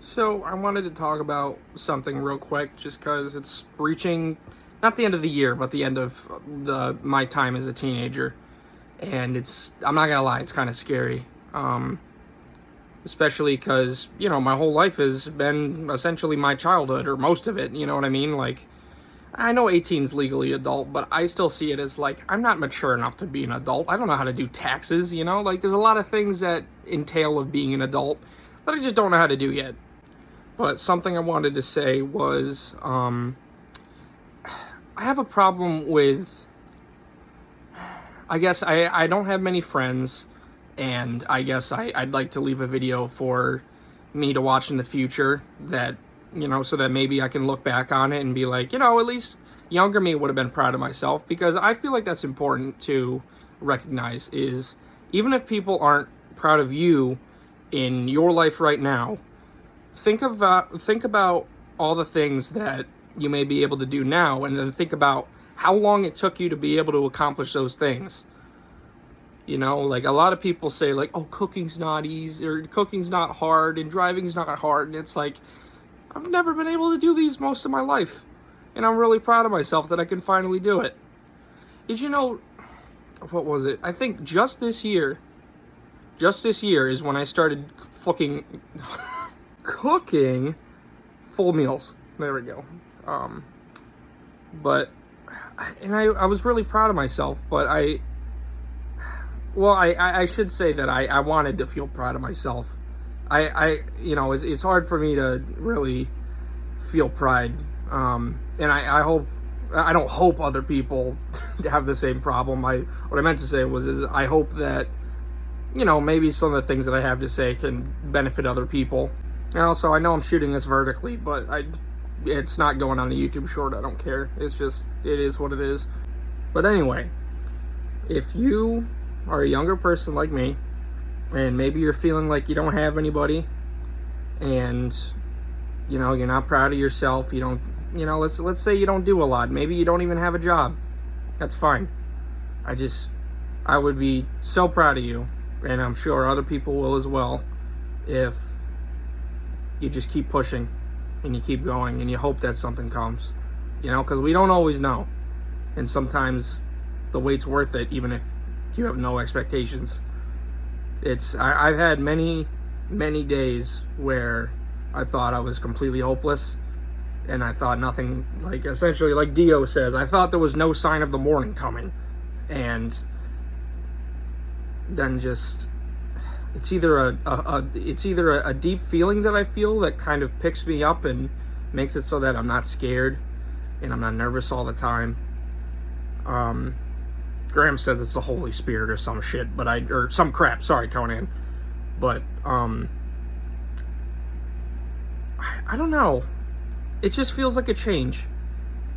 So I wanted to talk about something real quick, just because it's reaching not the end of the year, but the end of my time as a teenager, and I'm not gonna lie, it's kind of scary, especially because my whole life has been essentially my childhood, or most of it. You know what I mean? Like, I know 18 is legally adult, but I still see it as like I'm not mature enough to be an adult. I don't know how to do taxes. Like there's a lot of things that entail of being an adult that I just don't know how to do yet. But something I wanted to say was, I have a problem with, I guess I don't have many friends, and I guess I'd like to leave a video for me to watch in the future that, so that maybe I can look back on it and be like, at least younger me would have been proud of myself, because I feel like that's important to recognize, is even if people aren't proud of you in your life right now, think about all the things that you may be able to do now, and then think about how long it took you to be able to accomplish those things. Like a lot of people say, like, oh, cooking's not easy, or cooking's not hard, and driving's not hard, and it's like, I've never been able to do these most of my life, and I'm really proud of myself that I can finally do it. Did you know, what was it? I think just this year is when I started fucking cooking full meals. There we go. But I was really proud of myself, but I should say that I wanted to feel proud of myself. It's hard for me to really feel pride, and I don't hope other people have the same problem. What I meant to say is I hope that maybe some of the things that I have to say can benefit other people. And also, I know I'm shooting this vertically, but it's not going on the YouTube short. I don't care. It is what it is. But anyway, if you are a younger person like me, and maybe you're feeling like you don't have anybody, and you're not proud of yourself, you don't, let's say you don't do a lot. Maybe you don't even have a job. That's fine. I would be so proud of you, and I'm sure other people will as well, if you just keep pushing and you keep going and you hope that something comes, because we don't always know, and sometimes the wait's worth it even if you have no expectations. I've had many days where I thought I was completely hopeless, and I thought nothing, like essentially like Dio says, I thought there was no sign of the morning coming, and then just it's either a deep feeling that I feel that kind of picks me up and makes it so that I'm not scared and I'm not nervous all the time. Graham says it's the Holy Spirit or some shit, or some crap. Sorry, Conan. But I don't know. It just feels like a change.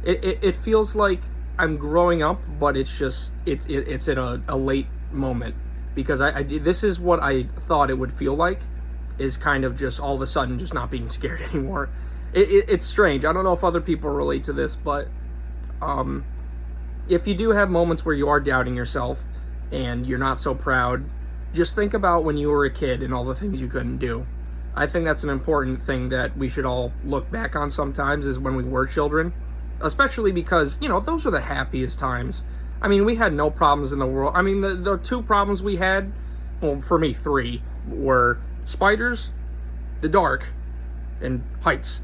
It feels like I'm growing up, but it's at a late moment. Because this is what I thought it would feel like, is kind of just all of a sudden just not being scared anymore. It's strange. I don't know if other people relate to this, but if you do have moments where you are doubting yourself and you're not so proud, just think about when you were a kid and all the things you couldn't do. I think that's an important thing that we should all look back on sometimes, is when we were children, especially because, those are the happiest times. I mean, we had no problems in the world. I mean, the two problems we had, well, for me, three, were spiders, the dark, and heights.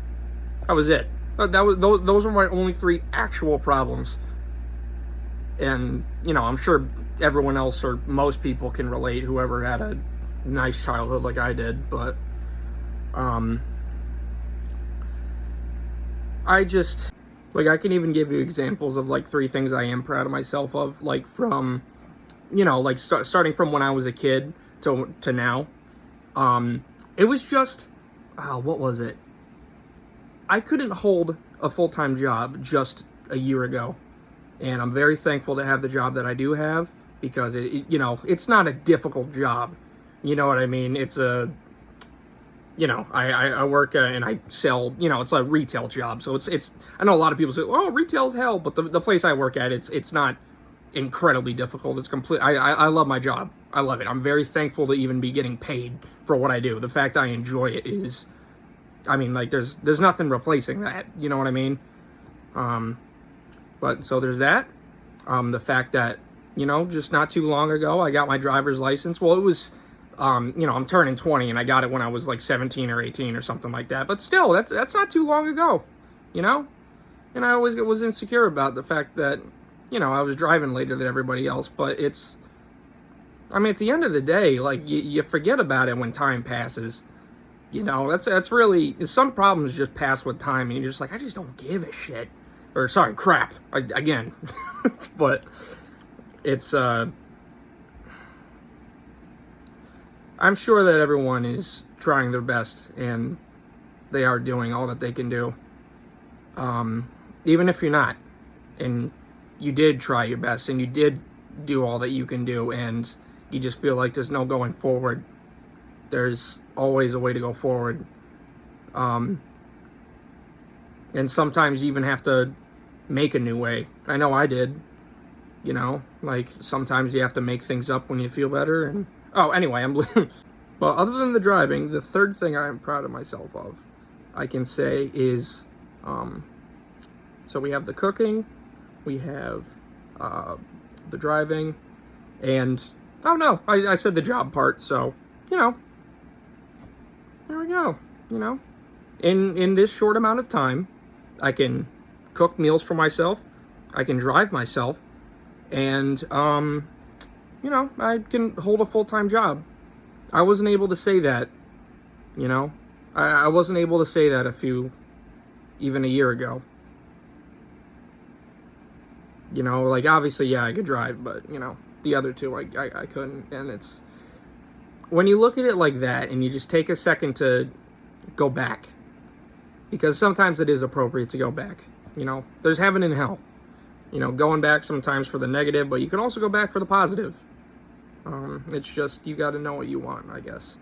That was it. Those were my only three actual problems. And, I'm sure everyone else, or most people, can relate, whoever had a nice childhood like I did. But, I can even give you examples of, like, three things I am proud of myself of, like, from, starting from when I was a kid to now. It was just, what was it? I couldn't hold a full-time job just a year ago, and I'm very thankful to have the job that I do have, because it's not a difficult job. You know what I mean? It's I work and I sell, it's a retail job. So it's I know a lot of people say, oh, retail's hell, but the place I work at, it's not incredibly difficult. It's complete. I love my job. I love it. I'm very thankful to even be getting paid for what I do. The fact I enjoy it is I mean, like, there's nothing replacing that. You know what I mean? But so there's that. The fact that, you know, just not too long ago, I got my driver's license. Well, it was, you know, I'm turning 20, and I got it when I was like 17 or 18 or something like that. But still, that's not too long ago, you know? And I always was insecure about the fact that, you know, I was driving later than everybody else. But it's, I mean, at the end of the day, like, you forget about it when time passes. You know, that's really, some problems just pass with time, and you're just like, I just don't give a shit. Or, sorry, crap, again. But it's, I'm sure that everyone is trying their best, and they are doing all that they can do. Even if you're not, and you did try your best, and you did do all that you can do, and you just feel like there's no going forward, there's always a way to go forward. And sometimes you even have to make a new way. I know I did. You know, like, sometimes you have to make things up when you feel better. And oh, anyway, but other than the driving, the third thing I am proud of myself of, I can say, is so we have the cooking, we have the driving, and oh no, I said the job part. So, you know, there we go. You know, in this short amount of time, I can cook meals for myself, I can drive myself, and you know, I can hold a full-time job. I wasn't able to say that, you know, I wasn't able to say that even a year ago. You know, like, obviously, yeah, I could drive, but, you know, the other two, I couldn't. And it's, when you look at it like that, and you just take a second to go back, because sometimes it is appropriate to go back. You know, there's heaven and hell. You know, going back sometimes for the negative, but you can also go back for the positive. It's just, you got to know what you want, I guess.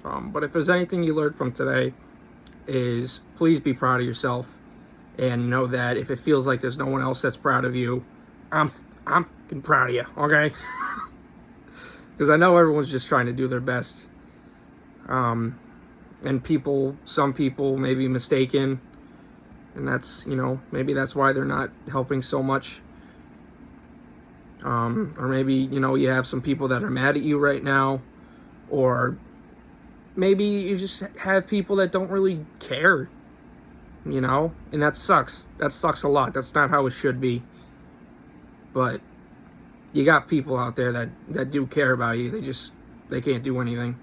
But if there's anything you learned from today, is please be proud of yourself, and know that if it feels like there's no one else that's proud of you, I'm fucking proud of you, okay? Because I know everyone's just trying to do their best. And some people may be mistaken, and that's, you know, maybe that's why they're not helping so much. Or maybe, you know, you have some people that are mad at you right now, or maybe you just have people that don't really care, you know, and that sucks. That sucks a lot. That's not how it should be. But you got people out there that do care about you. They can't do anything.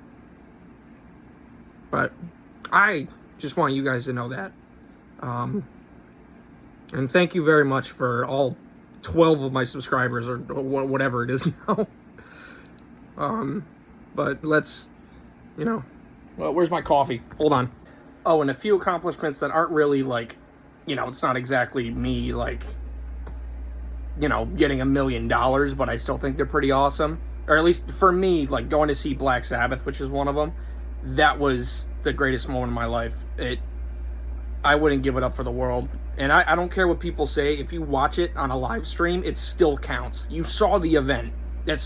But I just want you guys to know that. And thank you very much for all 12 of my subscribers, or whatever it is now. But let's, you know, well, where's my coffee? Hold on. Oh, and a few accomplishments that aren't really, like, you know, it's not exactly me, like, you know, getting $1 million, but I still think they're pretty awesome. Or at least for me, like, going to see Black Sabbath, which is one of them, that was the greatest moment of my life. I wouldn't give it up for the world. And I don't care what people say. If you watch it on a live stream, it still counts. You saw the event.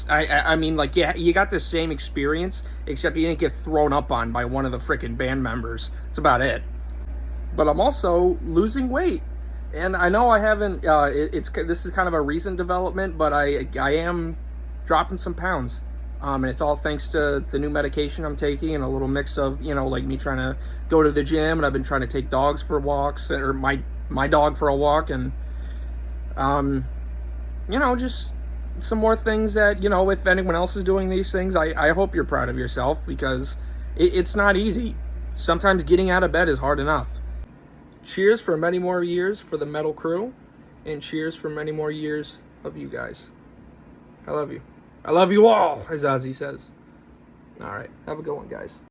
I mean, like, yeah, you got the same experience, except you didn't get thrown up on by one of the freaking band members. That's about it. But I'm also losing weight. And I know I haven't, this is kind of a recent development, but I am dropping some pounds. And it's all thanks to the new medication I'm taking, and a little mix of, you know, like me trying to go to the gym, and I've been trying to take dogs for walks, or my dog for a walk, and, you know, just some more things that, you know, if anyone else is doing these things, I hope you're proud of yourself, because it's not easy. Sometimes getting out of bed is hard enough. Cheers for many more years for the Metal Crew, and cheers for many more years of you guys. I love you. I love you all, as Ozzy says. All right, have a good one, guys.